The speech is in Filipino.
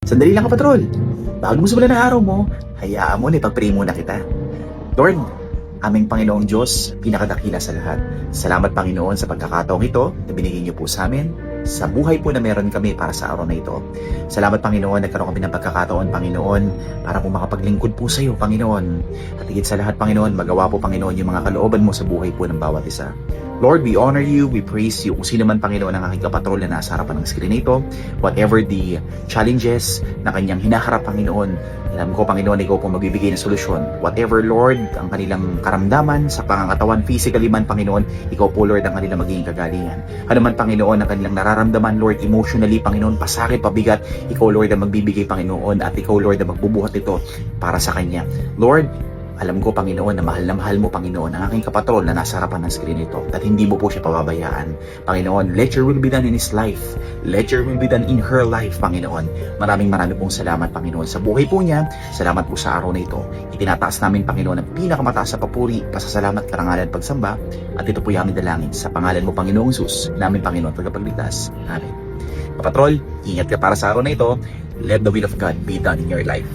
Sandali lang kapatrol. Bago mo simulan ng araw mo, hayaan mo na ipag-pray muna kita. Lord, aming Panginoong Diyos, pinakadakila sa lahat. Salamat Panginoon sa pagkakataong ito na binigay niyo po sa amin, sa buhay po na meron kami para sa araw na ito. Salamat Panginoon, nagkaroon kami ng pagkakataon Panginoon para po makapaglingkod po sa iyo Panginoon. At higit sa lahat Panginoon, magawa po Panginoon yung mga kalooban mo sa buhay po ng bawat isa. Lord, we honor you, we praise you. Kung sino man Panginoon ang aking kapatrol na nasa harapan ng screen na ito, whatever the challenges na kanyang hinaharap Panginoon, alam ko Panginoon, ikaw po magbibigay ng solusyon. Whatever Lord, ang kanilang karamdaman sa pangangatawan, physically man Panginoon, ikaw po Lord ang kanilang magiging kagalingan. Ano man Panginoon ang kanilang nararamdaman Lord, emotionally Panginoon, pasakit, pabigat, ikaw Lord ang magbibigay Panginoon at ikaw Lord ang magbubuhat ito para sa kanya. Lord, alam ko Panginoon na mahal mo Panginoon ang aking kapatrol na nasa harapan ng screen ito at hindi mo po siya pababayaan. Panginoon, let your will be done in his life. Let your will be done in her life, Panginoon. Maraming pong salamat, Panginoon, sa buhay po niya. Salamat po sa araw na ito. Itinataas namin, Panginoon, ang pinakamataas sa papuri, pasasalamat, karangalan, pagsamba. At ito po yung aming dalangin sa pangalan mo, Panginoong Sus, namin, Panginoon, tagapagligtas. Amen. Kapatrol, ingat ka para sa araw na ito. Let the will of God be done in your life.